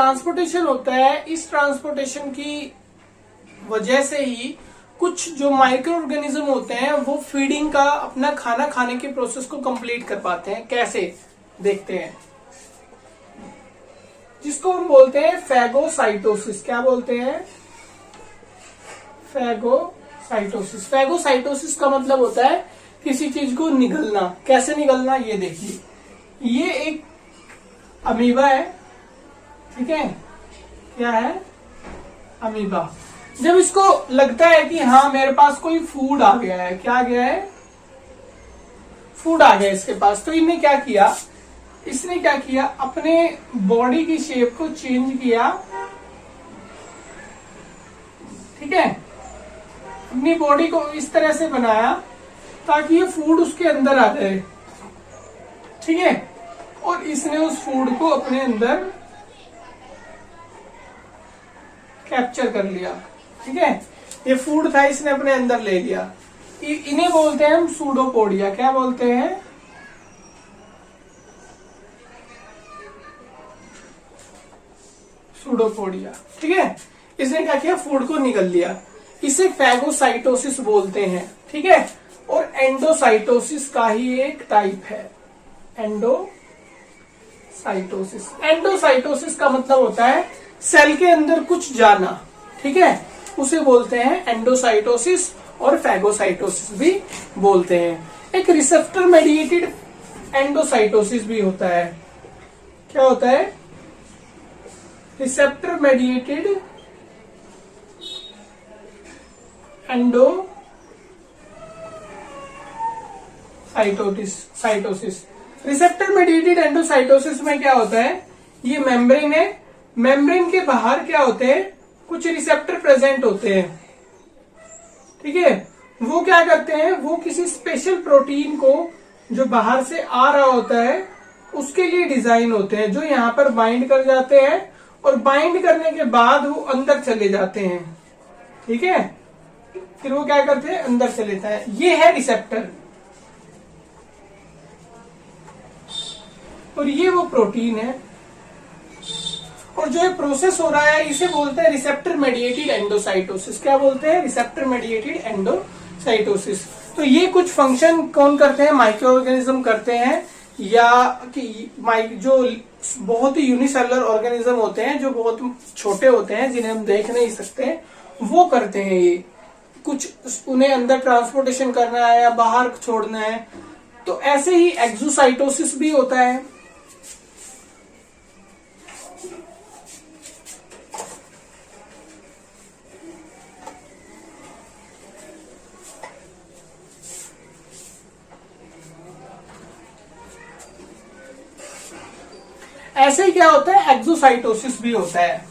Transportation होता है, इस ट्रांसपोर्टेशन की वजह से ही कुछ जो माइक्रो ऑर्गेनिज्म होते हैं वो फीडिंग का, अपना खाना खाने के प्रोसेस को कंप्लीट कर पाते हैं। कैसे, देखते हैं। जिसको हम बोलते हैं फैगोसाइटोसिस। क्या बोलते हैं? फैगोसाइटोसिस। फैगोसाइटोसिस का मतलब होता है किसी चीज को निगलना। कैसे निगलना, ये देखिए। ये एक अमीबा है, ठीक है? क्या है? अमीबा। जब इसको लगता है कि हाँ मेरे पास कोई फूड आ गया है, क्या आ गया है? फूड आ गया इसके पास, तो इसने क्या किया, अपने बॉडी की शेप को चेंज किया, ठीक है? अपनी बॉडी को इस तरह से बनाया ताकि ये फूड उसके अंदर आ जाए, ठीक है? और इसने उस फूड को अपने अंदर कैप्चर कर लिया, ठीक है? ये फूड था, इसने अपने अंदर ले लिया। इन्हें बोलते हैं हम सूडोपोडिया। क्या बोलते हैं? सूडोपोडिया, ठीक है? इसने क्या किया, फूड को निगल लिया। इसे फैगोसाइटोसिस बोलते हैं, ठीक है? और एंडोसाइटोसिस का ही एक टाइप है, एंडोसाइटोसिस। एंडोसाइटोसिस का मतलब होता है सेल के अंदर कुछ जाना, ठीक है? उसे बोलते हैं एंडोसाइटोसिस, और फैगोसाइटोसिस भी बोलते हैं। एक रिसेप्टर मेडिएटेड एंडोसाइटोसिस भी होता है। क्या होता है? Receptor mediated endocytosis. Receptor mediated endocytosis में क्या होता है, ये मेम्ब्रेन है, मेम्ब्रेन के बाहर क्या होते हैं, कुछ रिसेप्टर प्रेजेंट होते हैं, ठीक है? वो क्या करते हैं, वो किसी स्पेशल प्रोटीन को जो बाहर से आ रहा होता है उसके लिए डिजाइन होते हैं, जो यहाँ पर बाइंड कर जाते हैं, और बाइंड करने के बाद वो अंदर चले जाते हैं, ठीक है? फिर वो क्या करते हैं, अंदर चले जाता है। ये है रिसेप्टर, और ये वो प्रोटीन है, और जो ये प्रोसेस हो रहा है इसे बोलते हैं रिसेप्टर मेडिएटेड एंडोसाइटोसिस। क्या बोलते हैं? Receptor mediated endocytosis. तो ये कुछ फंक्शन कौन करते हैं? माइक्रो ऑर्गेनिज्म करते हैं, या कि जो बहुत ही यूनिसेलुलर ऑर्गेनिज्म होते हैं, जो बहुत छोटे होते हैं, जिन्हें हम देख नहीं सकते, वो करते हैं। ये कुछ उन्हें अंदर ट्रांसपोर्टेशन करना है या बाहर छोड़ना है। तो ऐसे ही एक्सोसाइटोसिस भी होता है। ऐसे ही क्या होता है, एक्सोसाइटोसिस भी होता है।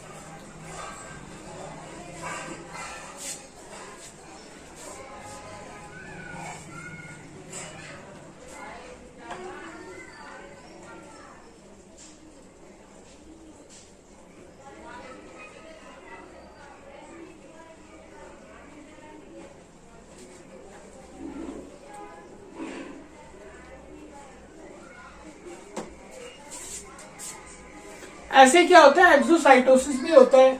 ऐसे क्या होता है, एक्सोसाइटोसिस भी होता है।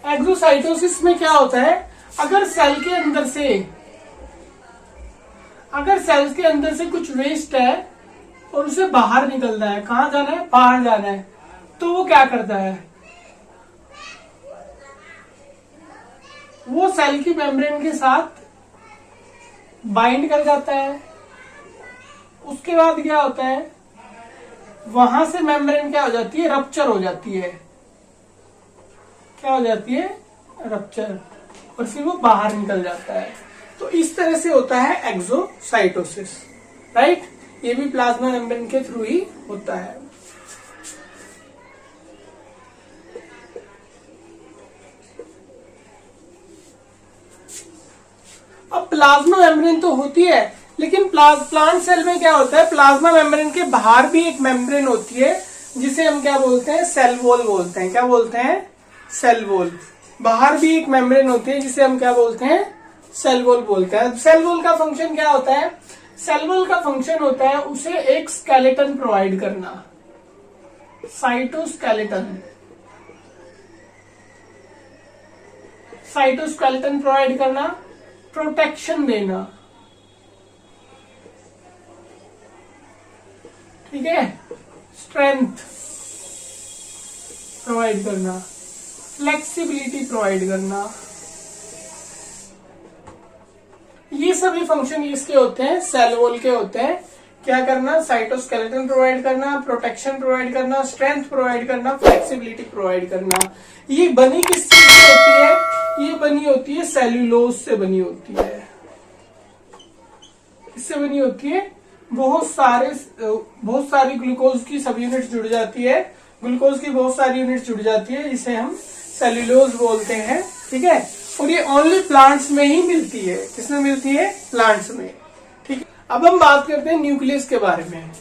एक्सोसाइटोसिस में क्या होता है, अगर सेल के अंदर से कुछ वेस्ट है और उसे बाहर निकलना है, कहाँ जाना है, बाहर जाना है, तो वो क्या करता है, वो सेल की मेम्ब्रेन के साथ बाइंड कर जाता है। उसके बाद क्या होता है, वहां से मेम्ब्रेन क्या हो जाती है, रप्चर हो जाती है। क्या हो जाती है, रप्चर, और फिर वो बाहर निकल जाता है। तो इस तरह से होता है एक्सोसाइटोसिस, राइट? ये भी प्लाज्मा मेम्ब्रेन के थ्रू ही होता है। अब प्लाज्मा मेम्ब्रेन तो होती है, लेकिन प्लांट सेल में क्या होता है, प्लाज्मा मेम्ब्रेन के बाहर भी एक मेम्ब्रेन होती है, जिसे हम क्या बोलते हैं, सेल वॉल बोलते हैं। क्या बोलते हैं, सेल वॉल। बाहर भी एक मेम्ब्रेन होती है जिसे हम क्या बोलते हैं, सेल वॉल बोलते हैं। सेल वॉल का फंक्शन क्या होता है, सेल वॉल का फंक्शन होता है उसे एक स्केलेटन प्रोवाइड करना, साइटोस्केलेटन। साइटोस्केलेटन प्रोवाइड करना, प्रोटेक्शन देना, ठीक है, स्ट्रेंथ प्रोवाइड करना, फ्लेक्सिबिलिटी प्रोवाइड करना, ये सभी फंक्शन इसके होते हैं, सेल वॉल के होते हैं। क्या करना, साइटोस्केलेटन प्रोवाइड करना, प्रोटेक्शन प्रोवाइड करना, स्ट्रेंथ प्रोवाइड करना, फ्लेक्सिबिलिटी प्रोवाइड करना। ये बनी किस चीज से होती है, ये बनी होती है सेल्यूलोज से बनी होती है। इससे बनी होती है, बहुत सारी ग्लूकोज की सब यूनिट्स जुड़ जाती है, ग्लूकोज की बहुत सारी यूनिट्स जुड़ जाती है, जिसे हम सेल्यूलोज बोलते हैं, ठीक है। और ये ओनली प्लांट्स में ही मिलती है। किसमें मिलती है, प्लांट्स में, ठीक है। अब हम बात करते हैं न्यूक्लियस के बारे में।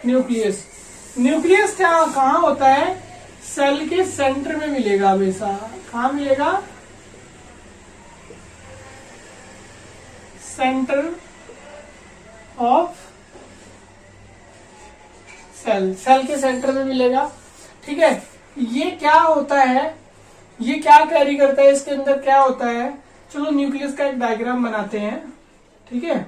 न्यूक्लियस कहाँ होता है, सेल के सेंटर में मिलेगा हमेशा। कहाँ मिलेगा, सेंटर ऑफ सेल के सेंटर में मिलेगा, ठीक है। ये क्या होता है, ये क्या कैरी करता है, इसके अंदर क्या होता है, चलो न्यूक्लियस का एक डायग्राम बनाते हैं, ठीक है।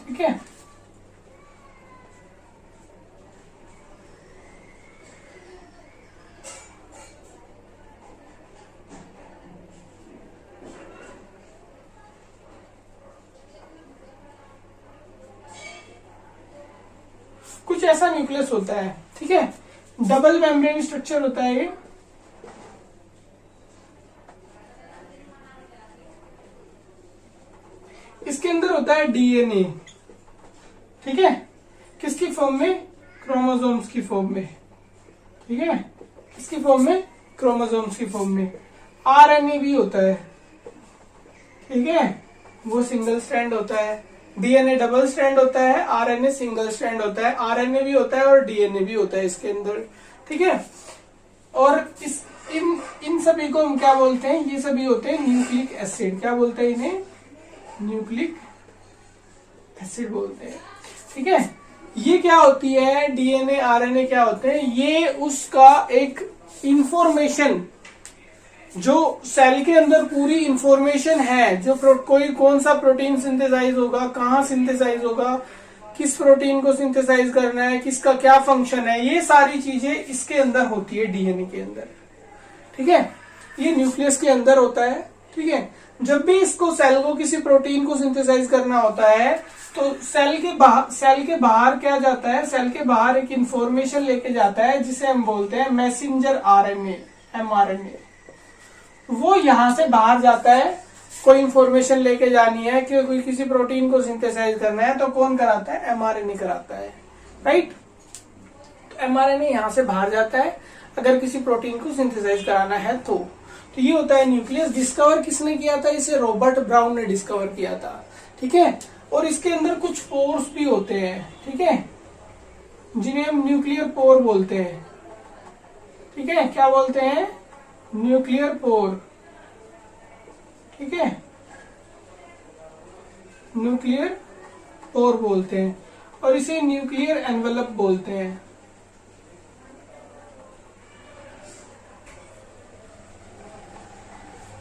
ठीक है, कुछ ऐसा न्यूक्लियस होता है, ठीक है। डबल मेम्ब्रेन स्ट्रक्चर होता है ये, इसके अंदर होता है डीएनए, ठीक है। किसकी फॉर्म में, क्रोमोसोम्स की फॉर्म में, ठीक है। किसकी फॉर्म में, क्रोमोसोम्स की फॉर्म में। आरएनए भी होता है, ठीक है, वो सिंगल स्ट्रैंड होता है। डीएनए डबल स्ट्रैंड होता है, आरएनए सिंगल स्ट्रैंड होता है। आरएनए भी होता है और डीएनए भी होता है इसके अंदर, ठीक है। और इन सभी को हम क्या बोलते हैं, ये सभी होते हैं न्यूक्लिक एसिड। क्या बोलते हैं इन्हें, न्यूक्लिक एसिड बोलते हैं, ठीक है। ये क्या होती है, डीएनए आरएनए क्या होते हैं, ये उसका एक इंफॉर्मेशन, जो सेल के अंदर पूरी इंफॉर्मेशन है, जो कौन सा प्रोटीन सिंथेसाइज होगा, कहाँ सिंथेसाइज होगा, किस प्रोटीन को सिंथेसाइज करना है, किसका क्या फंक्शन है, ये सारी चीजें इसके अंदर होती है, डीएनए के अंदर, ठीक है। ये न्यूक्लियस के अंदर होता है, ठीक है। जब भी इसको सेल को किसी प्रोटीन को सिंथेसाइज करना होता है तो सेल के बाहर क्या जाता है, सेल के बाहर एक इंफॉर्मेशन लेके जाता है जिसे हम बोलते हैं मैसेंजर आरएनए, एमआरएनए। वो यहां से बाहर जाता है, कोई इंफॉर्मेशन लेके जानी है कि कोई किसी प्रोटीन को सिंथेसाइज करना है तो कौन कराता है, एमआरएनए कराता है, राइट। तो एमआरएनए यहां से बाहर जाता है अगर किसी प्रोटीन को सिंथेसाइज कराना है तो ये होता है न्यूक्लियस। डिस्कवर किसने किया था, इसे रॉबर्ट ब्राउन ने डिस्कवर किया था, ठीक है। और इसके अंदर कुछ पोर्स भी होते हैं, ठीक है, जिन्हें हम न्यूक्लियर पोर बोलते हैं, ठीक है। क्या बोलते हैं, न्यूक्लियर पोर, ठीक है, न्यूक्लियर पोर बोलते हैं। और इसे न्यूक्लियर एनवेलप बोलते हैं।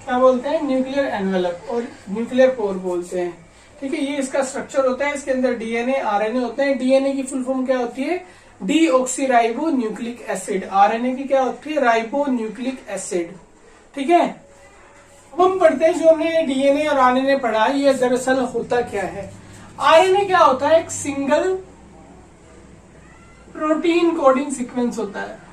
क्या बोलते हैं, न्यूक्लियर एनवेलप और न्यूक्लियर पोर बोलते हैं, ठीक है। ये इसका स्ट्रक्चर होता है, इसके अंदर डीएनए आरएनए होते हैं। डीएनए की फुल फॉर्म क्या होती है, डीऑक्सीराइबो न्यूक्लिक एसिड। आरएनए की क्या होती है, राइबो न्यूक्लिक एसिड, ठीक है। अब हम पढ़ते हैं, जो हमने डीएनए और आरएनए पढ़ा, ये दरअसल होता क्या है। आरएनए क्या होता है, एक सिंगल प्रोटीन कोडिंग सीक्वेंस होता है।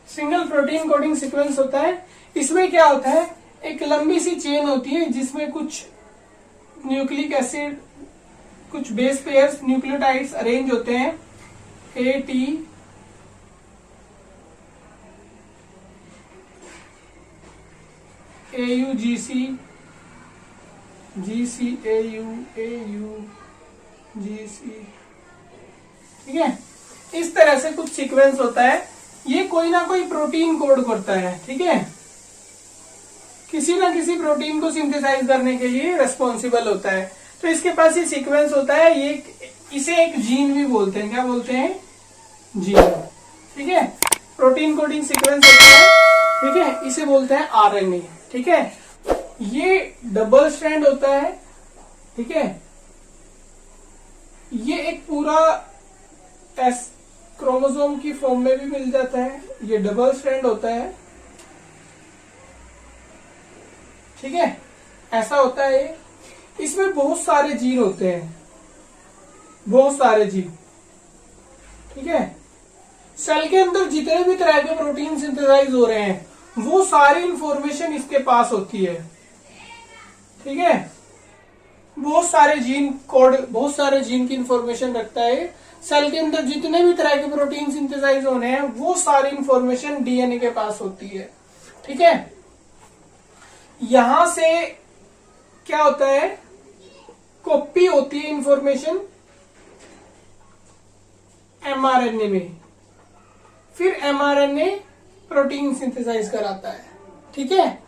सिंगल प्रोटीन कोडिंग सीक्वेंस होता है। इसमें क्या होता है, एक लंबी सी चेन होती है जिसमें कुछ न्यूक्लिक एसिड, कुछ बेस पेयर्स, न्यूक्लियोटाइड्स अरेंज होते हैं, A T AU GC GC AU GC, ठीक है। इस तरह से कुछ सीक्वेंस होता है, ये कोई ना कोई प्रोटीन कोड करता है, ठीक है, किसी ना किसी प्रोटीन को सिंथेसाइज करने के लिए रिस्पॉन्सिबल होता है। तो इसके पास ये सीक्वेंस होता है, ये इसे एक जीन भी बोलते हैं, क्या बोलते हैं, जीन, ठीक है। प्रोटीन कोडिंग सीक्वेंस होता है, ठीक है, इसे बोलते हैं RNA, ठीक है। ये डबल स्ट्रैंड होता है, ठीक है, ये एक पूरा एस क्रोमोसोम की फॉर्म में भी मिल जाता है, ये डबल स्ट्रैंड होता है, ठीक है, ऐसा होता है। इसमें बहुत सारे जीन होते हैं, बहुत सारे जीन, ठीक है। सेल के अंदर जितने भी तरह के प्रोटीन सिंथेसाइज हो रहे हैं वो सारी इंफॉर्मेशन इसके पास होती है, ठीक है। बहुत सारे जीन कोड, बहुत सारे जीन की इंफॉर्मेशन रखता है। सेल के अंदर जितने भी तरह के प्रोटीन सिंथेसाइज होने हैं वो सारी इंफॉर्मेशन DNA के पास होती है, ठीक है। यहां से क्या होता है, कॉपी होती है इंफॉर्मेशन mRNA में, फिर mRNA प्रोटीन सिंथेसाइज कराता है, ठीक है।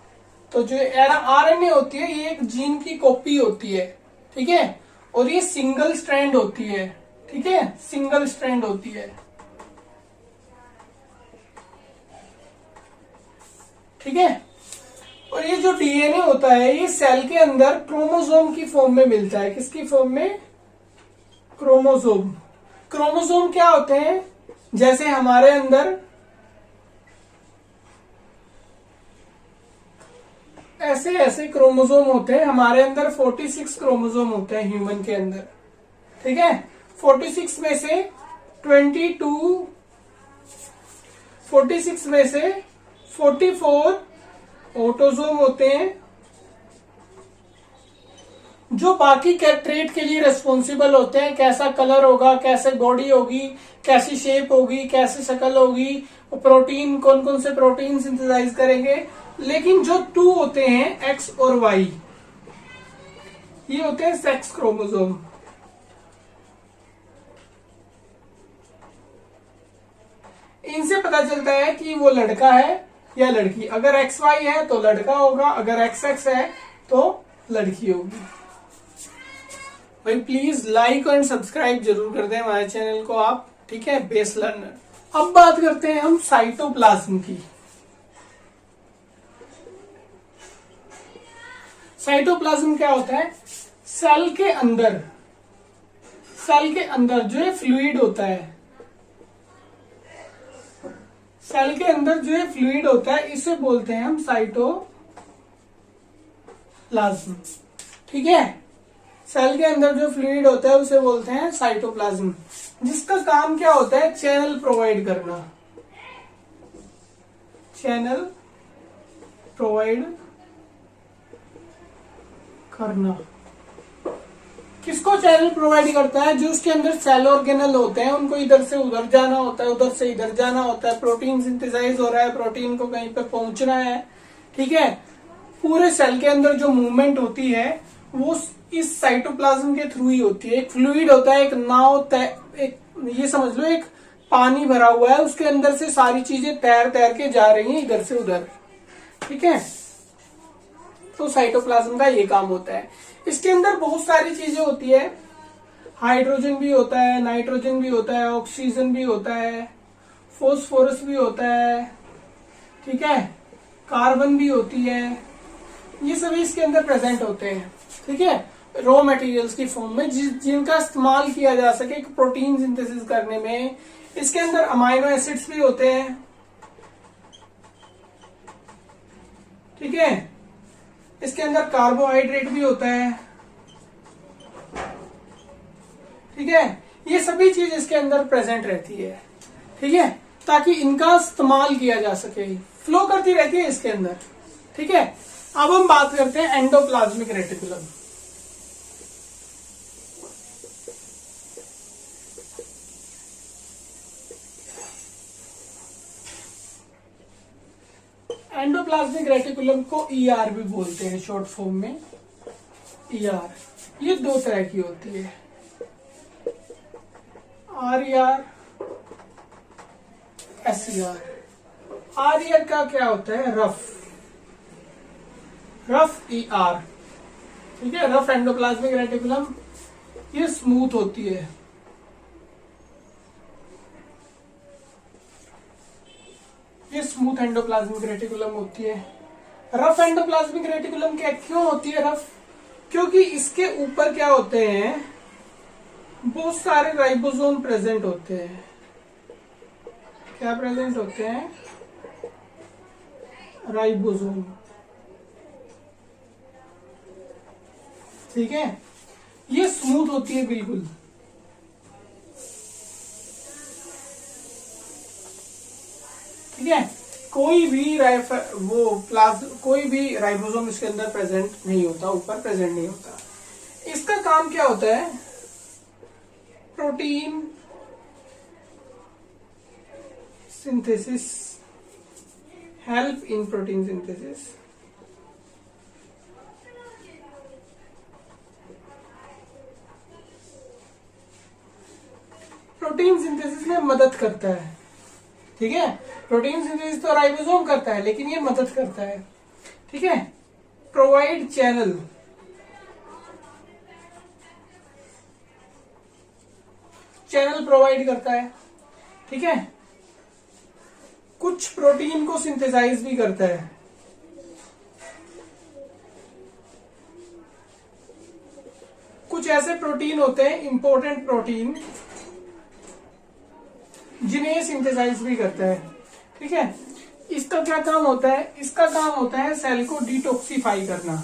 तो जो RNA होती है ये एक जीन की कॉपी होती है, ठीक है, और ये सिंगल स्ट्रैंड होती है, ठीक है, सिंगल स्ट्रैंड होती है, ठीक है। और ये जो DNA होता है ये सेल के अंदर क्रोमोसोम की फॉर्म में मिलता है, किसकी फॉर्म में, क्रोमोसोम। क्रोमोसोम क्या होते हैं, जैसे हमारे अंदर ऐसे ऐसे क्रोमोसोम होते हैं, हमारे अंदर 46 क्रोमोसोम होते हैं ह्यूमन के अंदर, ठीक है। 46 में से 46 में से 44 ऑटोसोम होते हैं जो बाकी ट्रेट के लिए रिस्पॉन्सिबल होते हैं, कैसा कलर होगा, कैसे बॉडी होगी, कैसी शेप होगी, कैसी शक्ल होगी, प्रोटीन कौन कौन से प्रोटीन सिंथेसाइज करेंगे। लेकिन जो 2 होते हैं X और Y, ये होते हैं सेक्स क्रोमोसोम। इनसे पता चलता है कि वो लड़का है या लड़की। अगर XY है तो लड़का होगा, अगर XX है तो लड़की होगी। भाई प्लीज लाइक एंड सब्सक्राइब जरूर कर दें हमारे चैनल को आप, ठीक है, बेस लर्नर। अब बात करते हैं हम साइटोप्लाज्म की। साइटोप्लाज्म क्या होता है, सेल के अंदर जो है फ्लूइड होता है, सेल के अंदर जो है फ्लूइड होता है, इसे बोलते हैं हम साइटोप्लाज्म, ठीक है। सेल के अंदर जो फ्लूइड होता है उसे बोलते हैं साइटोप्लाज्म, जिसका काम क्या होता है, चैनल प्रोवाइड करना, चैनल प्रोवाइड करना। किसको चैनल प्रोवाइड करता है, जो उसके अंदर सेल ऑर्गेनल होते हैं, उनको इधर से उधर जाना होता है, उधर से इधर जाना होता है, प्रोटीन सिंथेसाइज हो रहा है, प्रोटीन को कहीं पे पहुंचना है, ठीक है। पूरे सेल के अंदर जो मूवमेंट होती है वो इस साइटोप्लाज्म के थ्रू ही होती है। एक फ्लूइड होता है, एक नाव, एक ये समझ लो एक पानी भरा हुआ है, उसके अंदर से सारी चीजें तैर तैर के जा रही हैं इधर से उधर, ठीक है। तो साइटोप्लाज्म का ये काम होता है। इसके अंदर बहुत सारी चीजें होती है, हाइड्रोजन भी होता है, नाइट्रोजन भी होता है, ऑक्सीजन भी होता है, फॉस्फोरस भी होता है, ठीक है, कार्बन भी होती है, ये सभी इसके अंदर प्रेजेंट होते हैं, ठीक है, रॉ मटेरियल्स की फॉर्म में, जिनका इस्तेमाल किया जा सके प्रोटीन सिंथेसिस करने में। इसके अंदर अमाइनो एसिड्स भी होते हैं, ठीक है, इसके अंदर कार्बोहाइड्रेट भी होता है, ठीक है। ये सभी चीज इसके अंदर प्रेजेंट रहती है, ठीक है, ताकि इनका इस्तेमाल किया जा सके, फ्लो करती रहती है इसके अंदर, ठीक है। अब हम बात करते हैं एंडोप्लाज्मिक रेटिकुलम। एंडोप्लाज्मिक रेटिकुलम को ईआर भी बोलते हैं शॉर्ट फॉर्म में, ईआर। ये दो तरह की होती है, आरईआर, एसईआर। आरईआर का क्या होता है, रफ ईआर, ठीक है। रफ एंडोप्लाज्मिक रेटिकुलम ये स्मूथ होती है, ये स्मूथ एंडोप्लाज्मिक रेटिकुलम होती है। रफ एंडोप्लाज्मिक रेटिकुलम क्या क्यों होती है रफ? क्योंकि इसके ऊपर क्या होते हैं, बहुत सारे राइबोसोम प्रेजेंट होते हैं। क्या प्रेजेंट होते हैं? राइबोसोम, ठीक है। ये स्मूथ होती है बिल्कुल, ठीक है। कोई भी कोई भी राइबोसोम इसके अंदर प्रेजेंट नहीं होता, ऊपर प्रेजेंट नहीं होता। इसका काम क्या होता है? Protein synthesis, help in protein synthesis. Protein synthesis में मदद करता है, ठीक है। प्रोटीन सिंथेसिस तो राइबोसोम करता है, लेकिन ये मदद करता है, ठीक है। प्रोवाइड चैनल, चैनल प्रोवाइड करता है, ठीक है। कुछ प्रोटीन को सिंथेसाइज भी करता है, कुछ ऐसे प्रोटीन होते हैं इंपॉर्टेंट प्रोटीन जिन्हें सिंथेसाइज भी करता है, ठीक है। इसका क्या काम होता है? इसका काम होता है सेल को डिटॉक्सिफाई करना,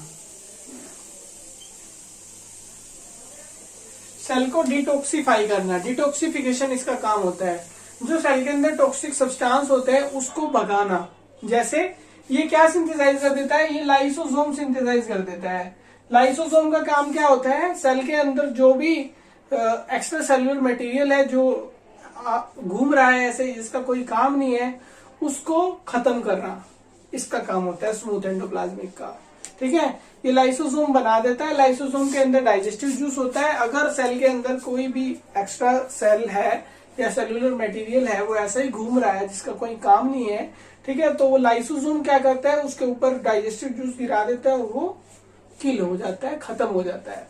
सेल को डिटॉक्सिफाई करना, डिटॉक्सिफिकेशन इसका काम होता है। जो सेल के अंदर टॉक्सिक सब्सटेंस होते हैं उसको भगाना। जैसे ये क्या सिंथेसाइज कर देता है? ये लाइसोसोम सिंथेसाइज कर देता है। लाइसोसोम का काम क्या होता है? सेल के अंदर जो भी एक्स्ट्रा सेल्युलर मटेरियल है जो घूम रहा है ऐसे, जिसका कोई काम नहीं है, उसको खत्म करना इसका काम होता है स्मूथ एंडोप्लाज्मिक का, ठीक है। ये लाइसोसोम बना देता है। लाइसोसोम के अंदर डाइजेस्टिव जूस होता है। अगर सेल के अंदर कोई भी एक्स्ट्रा सेल है या सेल्युलर मटेरियल है वो ऐसा ही घूम रहा है जिसका कोई काम नहीं है, ठीक है, तो वो लाइसोसोम क्या करता है? उसके ऊपर डाइजेस्टिव जूस गिरा देता है और वो किल हो जाता है, खत्म हो जाता है।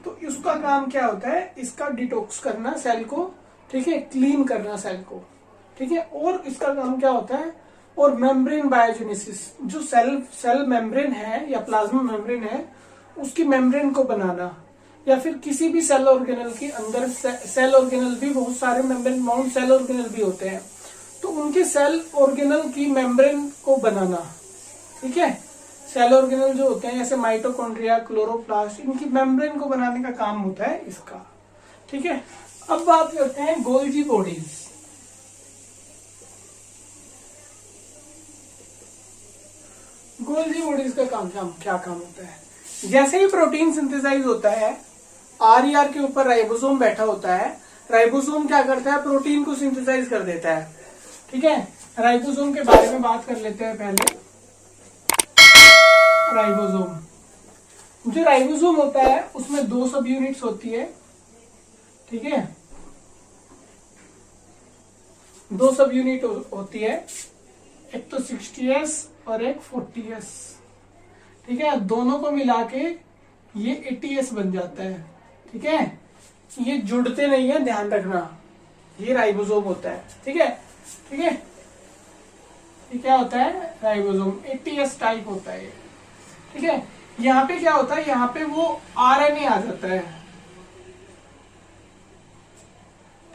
तो इसका काम क्या होता है? इसका डिटॉक्स करना सेल को, ठीक है, क्लीन करना सेल को, ठीक है। और इसका काम क्या होता है? और मेम्ब्रेन बायोजेनेसिस, जो सेल मेम्ब्रेन है या प्लाज्मा मेम्ब्रेन है उसकी मेम्ब्रेन को बनाना, या फिर किसी भी सेल ऑर्गेनल के अंदर, सेल ऑर्गेनल भी बहुत सारे मेम्ब्रेन बाउंड सेल ऑर्गेनल भी होते हैं, तो उनके सेल ऑर्गेनल की मेम्ब्रेन को बनाना, ठीक है। सेल ऑर्गेनल जो होते हैं जैसे माइटोकॉन्ड्रिया, क्लोरोप्लास्ट, इनकी मेम्ब्रेन को बनाने का काम होता है इसका, ठीक है। अब बात करते हैं गोल्जी बॉडीज। गोल्जी बॉडीज का क्या काम होता है? जैसे ही प्रोटीन सिंथेसाइज होता है, आरईआर के ऊपर राइबोसोम बैठा होता है। राइबोसोम क्या करता है? प्रोटीन को सिंथेसाइज कर देता है, ठीक है। राइबोसोम के बारे में बात कर लेते हैं पहले। राइबोसोम, जो राइबोसोम होता है उसमें 2 सब यूनिट्स होती है, ठीक है। 2 सब यूनिट होती है, एक तो 60S और एक 40S, ठीक है। दोनों को मिला के ये 80S बन जाता है, ठीक है। ये जुड़ते नहीं है, ध्यान रखना। ये राइबोसोम होता है, ठीक है, ठीक है। ये क्या होता है? राइबोसोम 80S टाइप होता है, ठीक है। यहाँ पे क्या होता है? यहाँ पे वो आरएनए आ जाता है,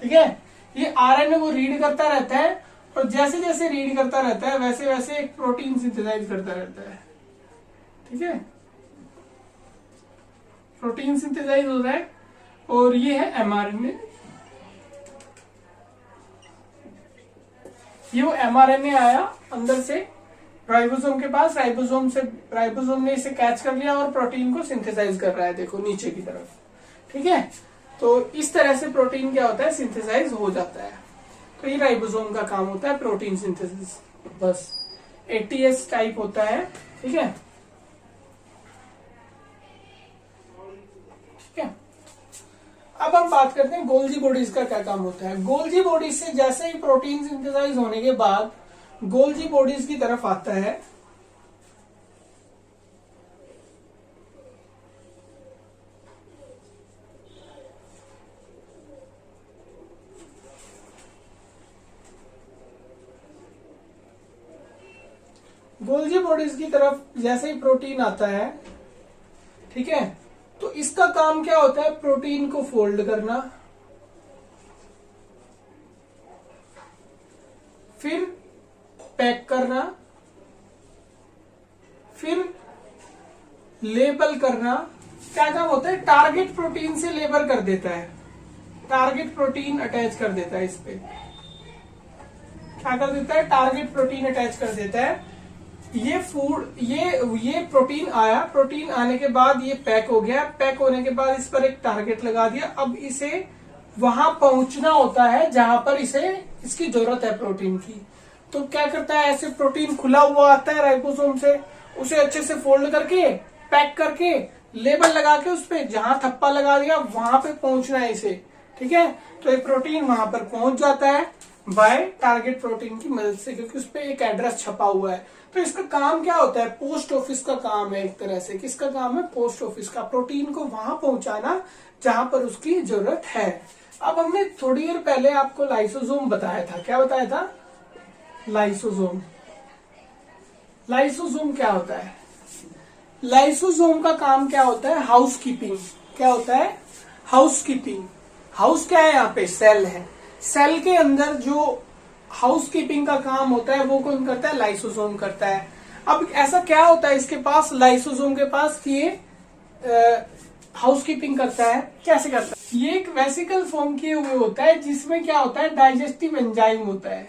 ठीक है। ये आरएनए वो रीड करता रहता है, और जैसे जैसे रीड करता रहता है वैसे वैसे एक प्रोटीन सिंथेसाइज करता रहता है, ठीक है। प्रोटीन सिंथेसाइज हो रहा है, और ये है एमआरएनए। ये वो एमआरएनए आया अंदर से राइबोसोम के पास, राइबोसोम ने इसे कैच कर लिया और प्रोटीन को सिंथेसाइज कर रहा है, देखो नीचे की तरफ, ठीक है। तो इस तरह से प्रोटीन क्या होता है? सिंथेसाइज हो जाता है। तो ये राइबोसोम का काम होता है, प्रोटीन सिंथेसिस। बस ATS टाइप होता है, ठीक है। ठीक है, अब हम बात करते हैं गोल्जी बॉडीज का क्या काम होता है। गोल्जी बॉडीज से जैसे ही प्रोटीन सिंथेसाइज होने के बाद गोल्जी बॉडीज की तरफ आता है, गोल्जी बॉडीज की तरफ जैसे ही प्रोटीन आता है, ठीक है, तो इसका काम क्या होता है, प्रोटीन को फोल्ड करना, फिर पैक करना, फिर लेबल करना। क्या काम होता है, टारगेट प्रोटीन से लेबल कर देता है, टारगेट प्रोटीन अटैच कर देता है इस पे। क्या कर देता है, टारगेट प्रोटीन अटैच कर देता है। ये फूड ये प्रोटीन आया, प्रोटीन आने के बाद ये पैक हो गया, पैक होने के बाद इस पर एक टारगेट लगा दिया। अब इसे वहां पहुंचना होता है जहां पर इसे इसकी जरूरत है प्रोटीन की। तो क्या करता है, ऐसे प्रोटीन खुला हुआ आता है राइबोसोम से, उसे अच्छे से फोल्ड करके पैक करके लेबल लगा के उस पर जहां थप्पा लगा दिया वहां पे पहुंचना है इसे, ठीक है। तो ये प्रोटीन वहां पर पहुंच जाता है बाय टारगेट प्रोटीन की मदद से, क्योंकि उस पर एक एड्रेस छपा हुआ है। तो इसका काम क्या होता है, पोस्ट ऑफिस का काम है एक तरह से। किसका काम है, पोस्ट ऑफिस का, प्रोटीन को वहां पहुंचाना जहां पर उसकी जरूरत है। अब हमने थोड़ी देर पहले आपको लाइसोसोम बताया था। क्या बताया था, लाइसोसोम। लाइसोसोम क्या होता है, लाइसोसोम का काम क्या होता है, हाउस कीपिंग। क्या होता है, हाउस कीपिंग। हाउस क्या है, यहाँ पे सेल है, सेल के अंदर जो हाउस कीपिंग का काम होता है वो कौन करता है, लाइसोसोम करता है। अब ऐसा क्या होता है इसके पास, लाइसोसोम के पास, कि ये हाउस कीपिंग करता है। कैसे करता है, ये एक वेसिकल फॉर्म किए हुए होता है जिसमें क्या होता है, डाइजेस्टिव एंजाइम होता है,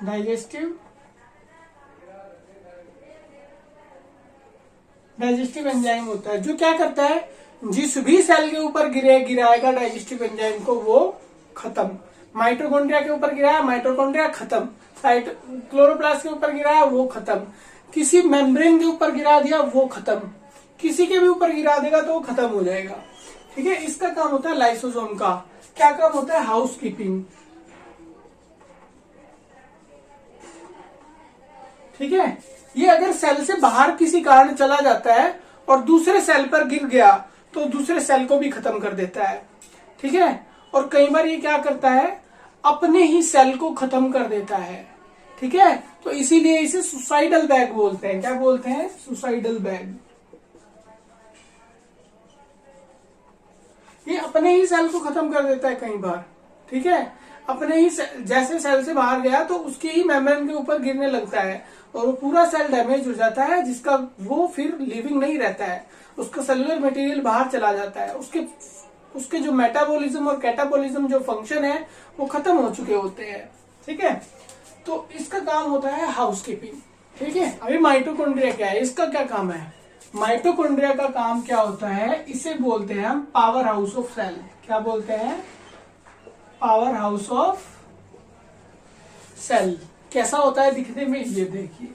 डाइजेस्टिव एंजाइम होता है, जो क्या करता है, जिस भी सेल के ऊपर गिराएगा डाइजेस्टिव एंजाइम को वो खत्म। माइटोकॉन्ड्रिया के ऊपर गिराया, माइटोकॉन्ड्रिया खत्म। साइट क्लोरोप्लास्ट के ऊपर गिराया, वो खत्म। किसी मेम्ब्रेन के ऊपर गिरा दिया, वो खत्म। किसी के भी ऊपर गिरा देगा तो वो खत्म हो जाएगा, ठीक है। इसका काम होता है लाइसोसोम का। क्या काम होता है, हाउस कीपिंग, ठीक है। ये अगर सेल से बाहर किसी कारण चला जाता है और दूसरे सेल पर गिर गया तो दूसरे सेल को भी खत्म कर देता है, ठीक है। और कई बार ये क्या करता है, अपने ही सेल को खत्म कर देता है, ठीक है। तो इसीलिए इसे सुसाइडल बैग बोलते हैं। क्या बोलते हैं, सुसाइडल बैग। ये अपने ही सेल को खत्म कर देता है कई बार, ठीक है। अपने ही जैसे सेल से बाहर गया तो उसकी ही मेम्ब्रेन के ऊपर गिरने लगता है और वो पूरा सेल डैमेज हो जाता है, जिसका वो फिर लिविंग नहीं रहता है, उसका सेलुलर मटेरियल बाहर चला जाता है, उसके जो मेटाबॉलिज्म और कैटाबॉलिज्म जो फंक्शन है वो खत्म हो चुके होते हैं, ठीक है। तो इसका काम होता है हाउस कीपिंग, ठीक है। अभी माइटोकॉन्ड्रिया क्या है, इसका क्या काम है, माइटोकॉन्ड्रिया का काम क्या होता है, इसे बोलते हैं हम पावर हाउस ऑफ सेल। क्या बोलते हैं, पावर हाउस ऑफ सेल। कैसा होता है दिखने में, ये देखिए,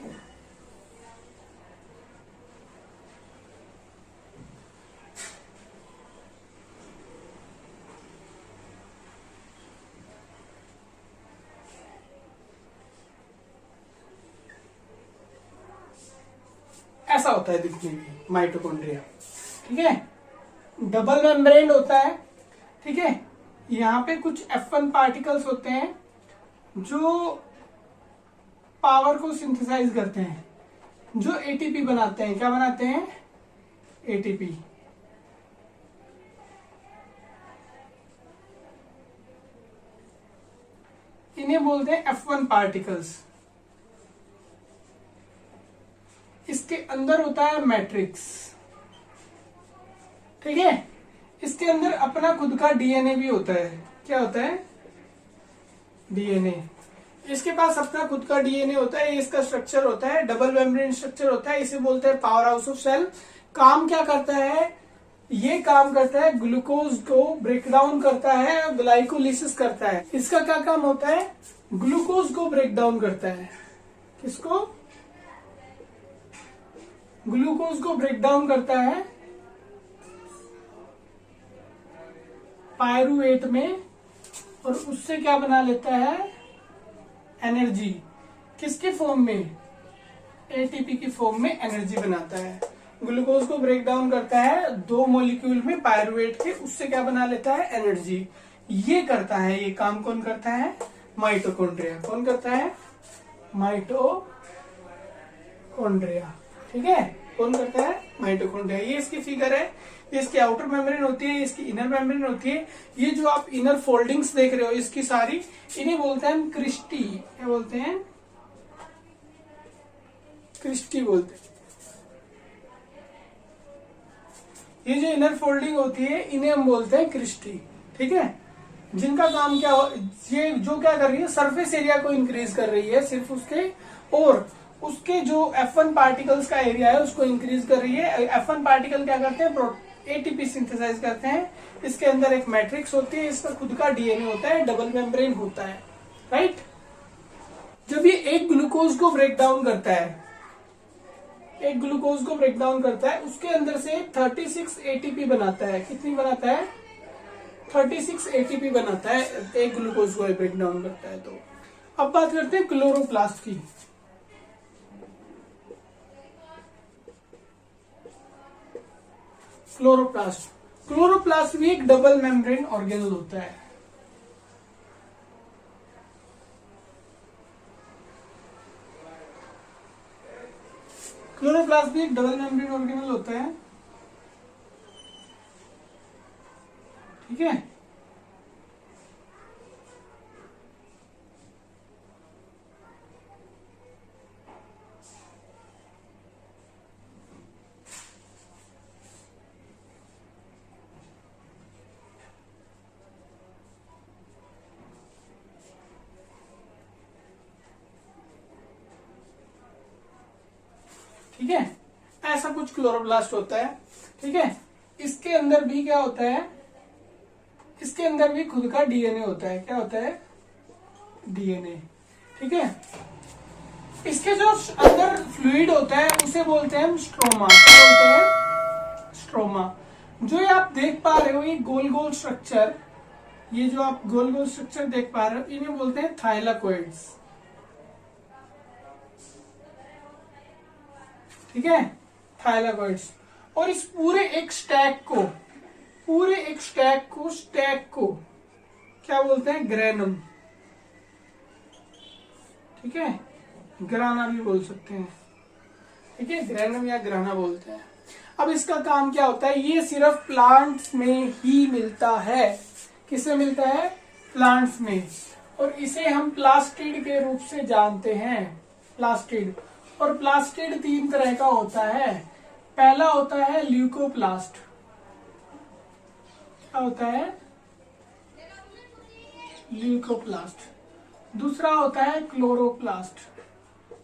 ऐसा होता है दिखने में माइटोकॉन्ड्रिया, ठीक है। डबल मेम्ब्रेन होता है, ठीक है। यहाँ पे कुछ F1 पार्टिकल्स होते हैं जो पावर को सिंथेसाइज करते हैं, जो एटीपी बनाते हैं। क्या बनाते हैं, एटीपी। इन्हें बोलते हैं F1 पार्टिकल्स। इसके अंदर होता है मैट्रिक्स, ठीक है। इसके अंदर अपना खुद का डीएनए भी होता है। क्या होता है, डीएनए। इसके पास अपना खुद का डीएनए होता है, इसका स्ट्रक्चर होता है, डबल मेम्ब्रेन स्ट्रक्चर होता है। इसे बोलते हैं पावर हाउस ऑफ सेल। काम क्या करता है, ये काम करता है ग्लूकोज को ब्रेक डाउन करता है और ग्लाइकोलिसिस करता है। इसका क्या काम होता है, ग्लूकोज को ब्रेक डाउन करता है। किसको? ग्लूकोज को ब्रेक डाउन करता है पायरुवेट में और उससे क्या बना लेता है? एनर्जी। किसके फॉर्म में? एटीपी की फॉर्म में एनर्जी बनाता है। ग्लूकोज को ब्रेक डाउन करता है 2 मॉलिक्यूल में पायरुवेट के, उससे क्या बना लेता है? एनर्जी। ये करता है, ये काम कौन करता है? माइटोकॉन्ड्रिया। कौन करता है? माइटोकॉन्ड्रिया। ठीक है, कौन करता है? माइटोकॉन्ड्रिया। ये इसकी फिगर है, ये इसकी आउटर मेम्ब्रेन होती है, इसकी इनर मेम्ब्रेन होती है। ये जो आप इनर फोल्डिंग्स देख रहे हो इसकी सारी, इन्हें बोलते हैं हम क्रिस्टी। क्या बोलते हैं? क्रिस्टी बोलते हैं। ये जो इनर फोल्डिंग होती है इन्हें हम बोलते हैं क्रिस्टी। ठीक है, जिनका काम क्या हो, ये जो क्या कर रही है? सरफेस एरिया को इंक्रीज कर रही है सिर्फ उसके, और उसके जो F1 पार्टिकल्स का एरिया है उसको इंक्रीज कर रही है। F1 पार्टिकल क्या करते हैं? एटीपी सिंथेसाइज करते हैं। इसके अंदर एक मैट्रिक्स होती है, इसका खुद का डीएनए होता है, डबल मेम्ब्रेन होता है। राइट। जब ये एक ग्लूकोज को ब्रेक डाउन करता है, एक ग्लूकोज को ब्रेक डाउन करता है, उसके अंदर से 36 एटीपी बनाता है। कितनी बनाता है? 36 एटीपी बनाता है एक ग्लूकोज को ब्रेक डाउन करता है। तो अब बात करते हैं क्लोरोप्लास्ट की। क्लोरोप्लास्ट भी एक डबल मेम्ब्रेन ऑर्गेनल होता है। क्लोरोप्लास्ट भी एक डबल मेम्ब्रेन ऑर्गेनल होता है। ठीक है, ठीक है, ऐसा कुछ क्लोरोप्लास्ट होता है। ठीक है, इसके अंदर भी क्या होता है? इसके अंदर भी खुद का डीएनए होता है। क्या होता है? डीएनए। ठीक है, इसके जो अंदर फ्लूइड होता है उसे बोलते हैं हम स्ट्रोमा। क्या बोलते हैं? स्ट्रोमा। जो ये आप देख पा रहे हो, ये गोल गोल स्ट्रक्चर, ये जो आप गोल गोल स्ट्रक्चर देख पा रहे हो, इन्हें बोलते हैं थाइलाकोइड्स। ठीक है, थाइलाकोइड्स। और इस पूरे एक स्टैक को क्या बोलते हैं? ग्रेनम। ठीक है, ग्राना भी बोल सकते हैं। ठीक है, ग्रेनम या ग्राना बोलते हैं। अब इसका काम क्या होता है? ये सिर्फ प्लांट्स में ही मिलता है। किसमें मिलता है? प्लांट्स में। और इसे हम प्लास्टिड के रूप से जानते हैं। प्लास्टिड। और प्लास्टिड 3 तरह का होता है। पहला होता है ल्यूकोप्लास्ट। क्या होता है? ल्यूकोप्लास्ट। दूसरा होता है क्लोरोप्लास्ट,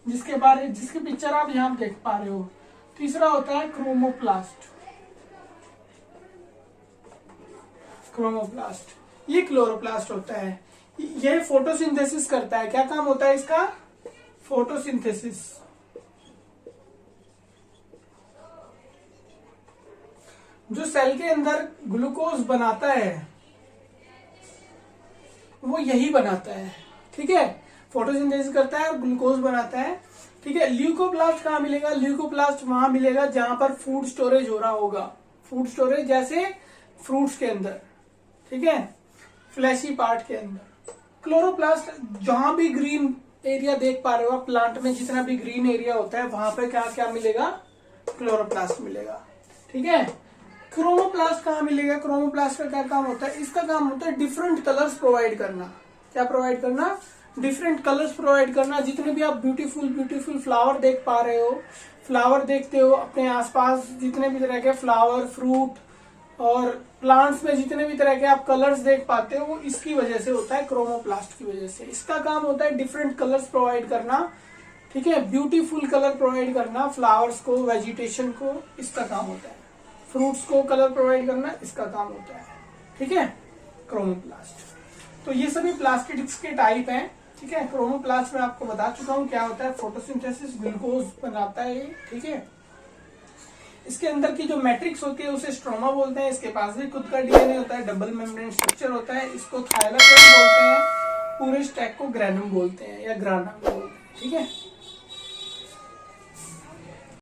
जिसके पिक्चर आप यहां देख पा रहे हो। तीसरा होता है क्रोमोप्लास्ट। ये क्लोरोप्लास्ट होता है। ये फोटोसिंथेसिस करता है। क्या काम होता है इसका? फोटोसिंथेसिस। जो सेल के अंदर ग्लूकोज बनाता है वो यही बनाता है। ठीक है, फोटोसिंथेसिस करता है और ग्लूकोज बनाता है। ठीक है, ल्यूकोप्लास्ट कहाँ मिलेगा? ल्यूकोप्लास्ट वहां मिलेगा जहां पर फूड स्टोरेज हो रहा होगा। फूड स्टोरेज जैसे फ्रूट्स के अंदर। ठीक है, फ्लैशी पार्ट के अंदर। क्लोरोप्लास्ट जहां भी ग्रीन एरिया देख पा रहे हो आप, प्लांट में जितना भी ग्रीन एरिया होता है वहां पर क्या क्या मिलेगा? क्लोरोप्लास्ट मिलेगा। ठीक है, क्रोमोप्लास्ट कहाँ मिलेगा? क्रोमोप्लास्ट का क्या काम होता है? इसका काम होता है डिफरेंट कलर्स प्रोवाइड करना। क्या प्रोवाइड करना? डिफरेंट कलर्स प्रोवाइड करना। जितने भी आप ब्यूटीफुल फ्लावर देख पा रहे हो, फ्लावर देखते हो अपने आसपास, जितने भी तरह के फ्लावर, फ्रूट और प्लांट्स में जितने भी तरह के आप कलर्स देख पाते हो, वो इसकी वजह से होता है, क्रोमोप्लास्ट की वजह से। इसका काम होता है डिफरेंट कलर्स प्रोवाइड करना। ठीक है, ब्यूटीफुल कलर प्रोवाइड करना फ्लावर्स को, वेजिटेशन को, इसका काम होता है। फ्रूट्स को कलर प्रोवाइड करना इसका काम होता है। ठीक है, क्रोमोप्लास्ट। तो ये सभी प्लास्टिड्स के टाइप हैं। ठीक है। क्रोमोप्लास्ट में आपको बता चुका हूँ क्या होता है, फोटोसिंथेसिस, ग्लूकोज बनाता है ये, ठीक है। इसके अंदर की जो मैट्रिक्स होती है उसे स्ट्रोमा बोलते हैं। इसके पास भी खुद का डीएनए होता है, डबल मेम्ब्रेन स्ट्रक्चर होता है। इसको थाइलाकोइड बोलते हैं, पूरे स्टैक को ग्रैनम बोलते हैं या ग्राना बोलते हैं, ठीक है।